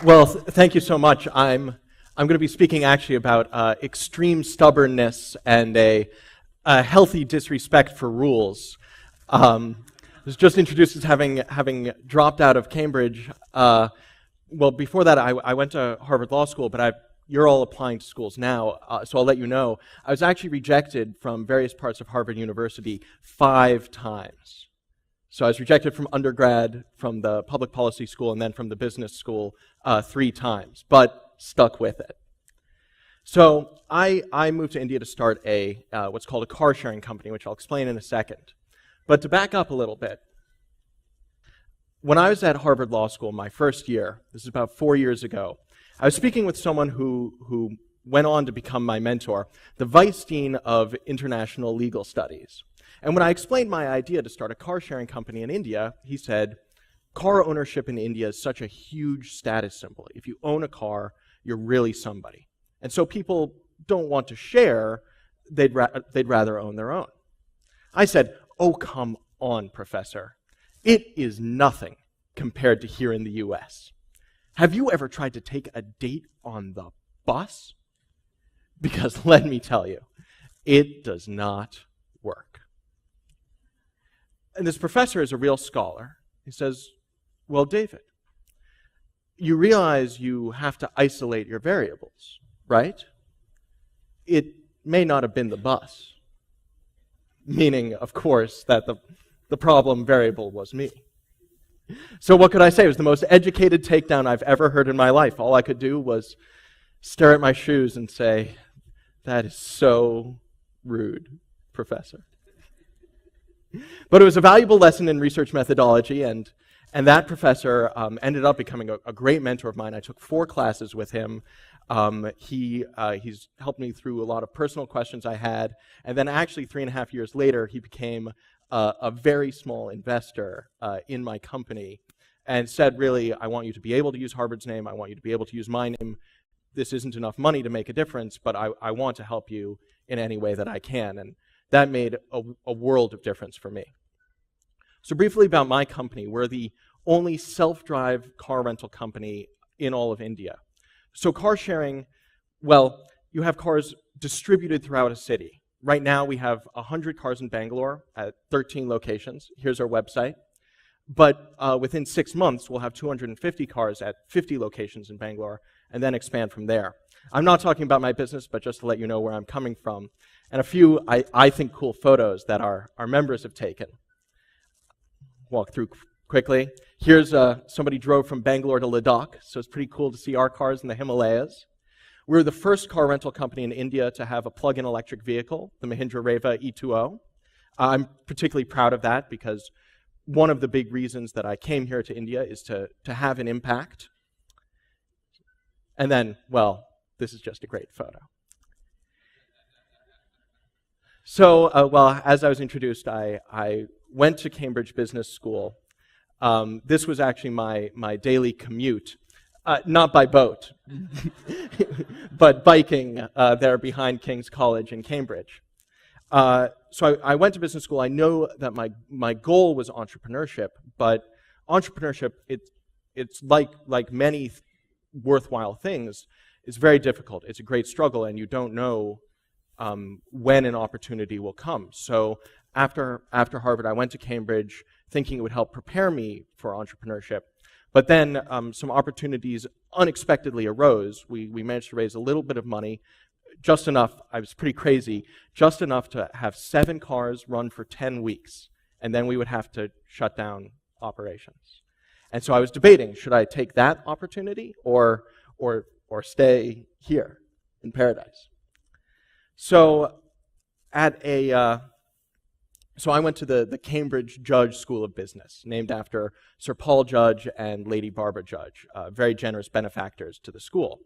Well, thank you so much. I'm going to be speaking actually about extreme stubbornness and a healthy disrespect for rules. I was just introduced as having dropped out of Cambridge. Well, before that, I went to Harvard Law School, but you're all applying to schools now, so I'll let you know. I was actually rejected from various parts of Harvard University 5 times. So I was rejected from undergrad, from the public policy school, and then from the business school 3 times, but stuck with it. So I moved to India to start what's called a car sharing company, which I'll explain in a second. But to back up a little bit, when I was at Harvard Law School my first year, this is about 4 years ago, I was speaking with someone who went on to become my mentor, the Vice Dean of International Legal Studies. And when I explained my idea to start a car-sharing company in India, he said, car ownership in India is such a huge status symbol. If you own a car, you're really somebody. And so people don't want to share, they'd rather own their own. I said, oh, come on, Professor. It is nothing compared to here in the US. Have you ever tried to take a date on the bus? Because let me tell you, it does not work. And this professor is a real scholar. He says, well, David, you realize you have to isolate your variables, right? It may not have been the bus. Meaning, of course, that the problem variable was me. So what could I say? It was the most educated takedown I've ever heard in my life. All I could do was stare at my shoes and say, that is so rude, Professor. But it was a valuable lesson in research methodology, and that professor ended up becoming a great mentor of mine. I took 4 classes with him. He's helped me through a lot of personal questions I had, and then actually 3.5 years later, he became a very small investor in my company and said, really, I want you to be able to use Harvard's name. I want you to be able to use my name. This isn't enough money to make a difference, but I want to help you in any way that I can. And that made a world of difference for me. So briefly about my company, we're the only self-drive car rental company in all of India. So car sharing, well, you have cars distributed throughout a city. Right now we have 100 cars in Bangalore at 13 locations. Here's our website. But within 6 months, we'll have 250 cars at 50 locations in Bangalore and then expand from there. I'm not talking about my business, but just to let you know where I'm coming from. And a few, I think, cool photos that our members have taken. Walk through quickly. Here's somebody drove from Bangalore to Ladakh, so it's pretty cool to see our cars in the Himalayas. We're the first car rental company in India to have a plug-in electric vehicle, the Mahindra Reva E2O. I'm particularly proud of that because one of the big reasons that I came here to India is to have an impact. And then, well, this is just a great photo. So, well, as I was introduced, I went to Cambridge Business School. This was actually my daily commute, not by boat, but biking there behind King's College in Cambridge. So I went to business school. I know that my goal was entrepreneurship, but entrepreneurship, it's like many worthwhile things, it's very difficult. It's a great struggle, and you don't know when an opportunity will come. So after Harvard, I went to Cambridge thinking it would help prepare me for entrepreneurship. But then some opportunities unexpectedly arose. We managed to raise a little bit of money, just enough, I was pretty crazy, just enough to have 7 cars run for 10 weeks. And then we would have to shut down operations. And so I was debating, should I take that opportunity or stay here in paradise? So so I went to the Cambridge Judge School of Business, named after Sir Paul Judge and Lady Barbara Judge, very generous benefactors to the school.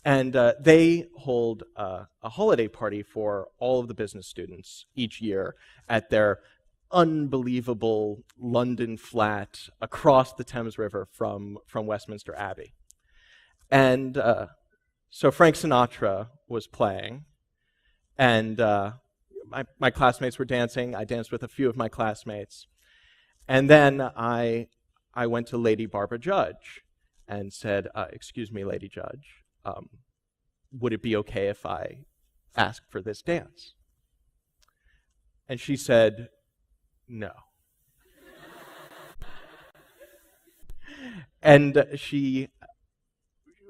And they hold a holiday party for all of the business students each year at their unbelievable London flat across the Thames River from Westminster Abbey. And so Frank Sinatra was playing, and my classmates were dancing. I danced with a few of my classmates. And then I went to Lady Barbara Judge, and said, "Excuse me, Lady Judge, would it be okay if I asked for this dance?" And she said, "No." And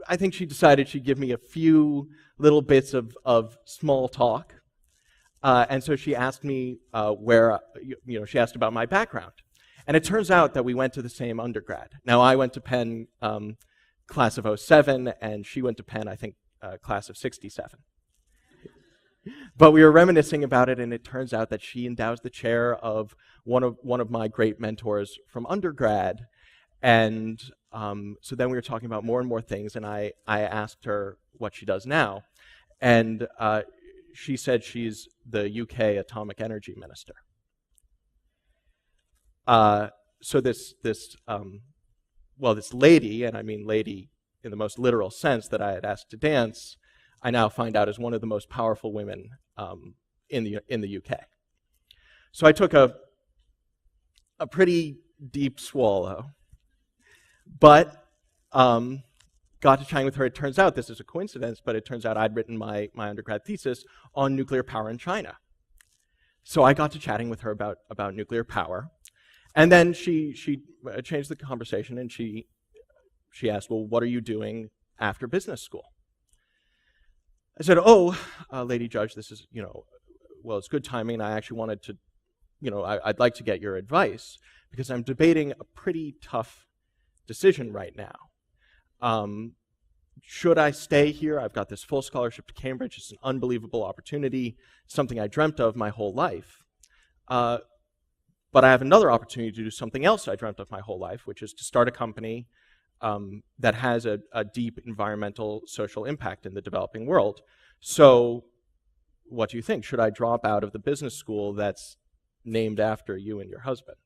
I think she decided she'd give me a few little bits of small talk. And so she asked me she asked about my background. And it turns out that we went to the same undergrad. Now, I went to Penn class of '07, and she went to Penn, I think, class of '67. But we were reminiscing about it, and it turns out that she endows the chair of one of my great mentors from undergrad. And so then we were talking about more and more things, and I asked her what she does now. And she said she's the UK Atomic Energy Minister. So this lady, and I mean lady in the most literal sense, that I had asked to dance, I now find out is one of the most powerful women in the UK. So I took a pretty deep swallow, but got to chatting with her. It turns out, this is a coincidence, but it turns out I'd written my undergrad thesis on nuclear power in China. So I got to chatting with her about nuclear power. And then she changed the conversation, and she asked, "Well, what are you doing after business school?" I said, "Oh, Lady Judge, this is, well, it's good timing. I actually wanted to, I'd like to get your advice because I'm debating a pretty tough decision right now. Should I stay here? I've got this full scholarship to Cambridge. It's an unbelievable opportunity, something I dreamt of my whole life. But I have another opportunity to do something else I dreamt of my whole life, which is to start a company that has a deep environmental social impact in the developing world. So what do you think? Should I drop out of the business school that's named after you and your husband?"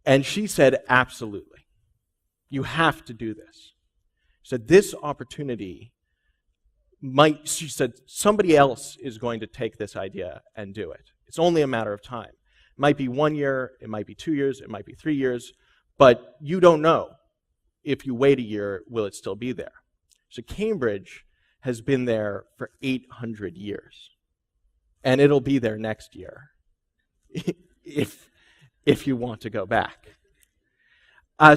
And she said, "Absolutely. You have to do this." She said, "This opportunity she said, somebody else is going to take this idea and do it. It's only a matter of time. It might be 1 year, it might be 2 years, it might be 3 years, but you don't know if you wait a year, will it still be there?" So Cambridge has been there for 800 years, and it'll be there next year if you want to go back.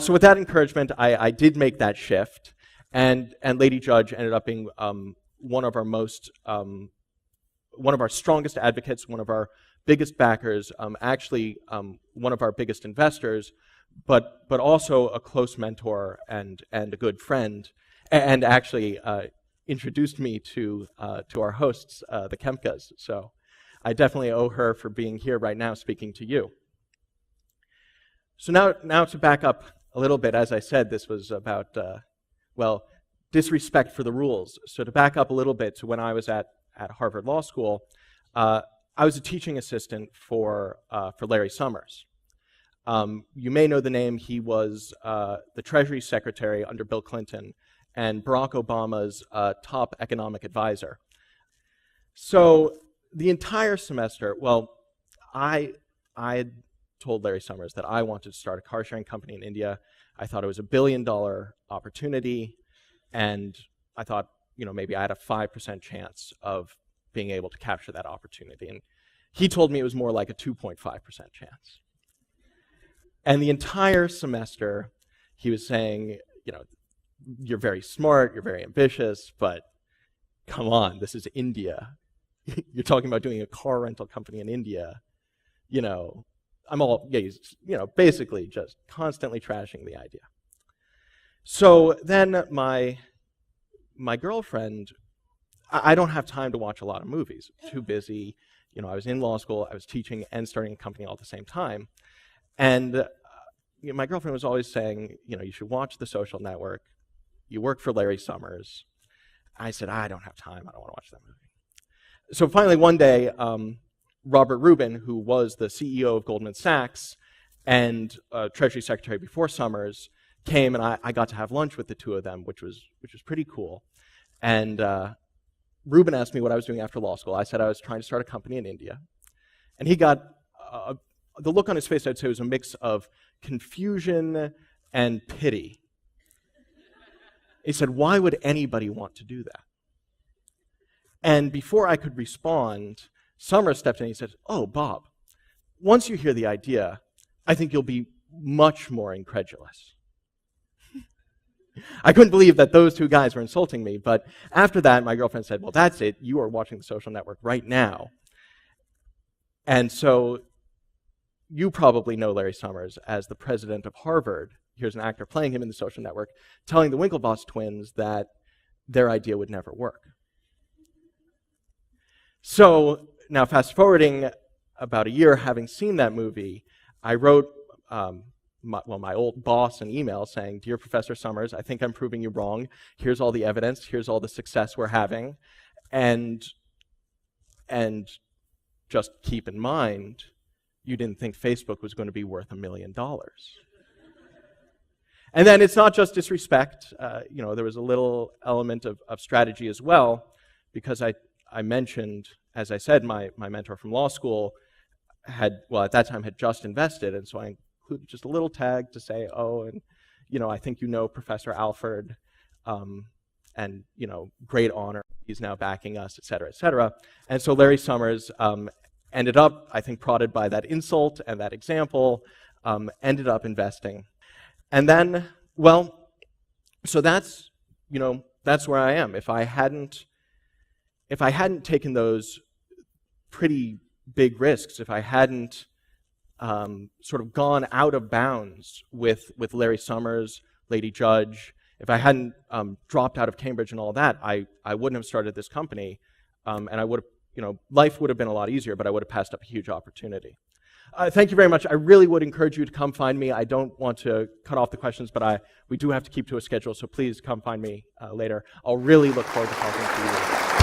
So with that encouragement, I did make that shift, and Lady Judge ended up being one of our strongest advocates, one of our biggest backers, actually one of our biggest investors, but also a close mentor and a good friend, and actually introduced me to our hosts, the Kemkas. So I definitely owe her for being here right now speaking to you. So now to back up a little bit, as I said, this was about, disrespect for the rules. So to back up a little bit to when I was at Harvard Law School, I was a teaching assistant for Larry Summers. You may know the name. He was the Treasury Secretary under Bill Clinton and Barack Obama's top economic advisor. So the entire semester, I had told Larry Summers that I wanted to start a car sharing company in India. I thought it was $1 billion opportunity, and I thought, maybe I had a 5% chance of being able to capture that opportunity. And he told me it was more like a 2.5% chance. And the entire semester, he was saying, you're very smart, you're very ambitious, but come on, this is India. You're talking about doing a car rental company in India. I'm all, basically just constantly trashing the idea. So then my girlfriend, I don't have time to watch a lot of movies. Too busy. I was in law school, I was teaching and starting a company all at the same time. And my girlfriend was always saying, you should watch The Social Network. You work for Larry Summers. I said, I don't have time. I don't want to watch that movie. So finally one day, Robert Rubin, who was the CEO of Goldman Sachs and Treasury Secretary before Summers, came, and I got to have lunch with the two of them, which was pretty cool. And Rubin asked me what I was doing after law school. I said I was trying to start a company in India. And he got, the look on his face, I'd say, was a mix of confusion and pity. He said, why would anybody want to do that? And before I could respond, Summers stepped in and he said, oh, Bob, once you hear the idea, I think you'll be much more incredulous. I couldn't believe that those two guys were insulting me, but after that, my girlfriend said, well, that's it. You are watching The Social Network right now. And so you probably know Larry Summers as the president of Harvard. Here's an actor playing him in The Social Network, telling the Winklevoss twins that their idea would never work. So now fast forwarding about a year, having seen that movie, I wrote my old boss an email saying, dear Professor Summers, I think I'm proving you wrong. Here's all the evidence. Here's all the success we're having. And just keep in mind, you didn't think Facebook was going to be worth $1 million. And then it's not just disrespect. There was a little element of strategy as well, because I mentioned, as I said, my mentor from law school at that time had just invested, and so I included just a little tag to say, I think Professor Alford, and great honor, he's now backing us, et cetera, et cetera. And so Larry Summers ended up, I think, prodded by that insult and that example, ended up investing. And then, so that's where I am. If I hadn't taken those pretty big risks, if I hadn't sort of gone out of bounds with Larry Summers, Lady Judge, if I hadn't dropped out of Cambridge and all that, I wouldn't have started this company, and I would have, life would have been a lot easier, but I would have passed up a huge opportunity. Thank you very much. I really would encourage you to come find me. I don't want to cut off the questions, but we do have to keep to a schedule, so please come find me later. I'll really look forward to talking to you.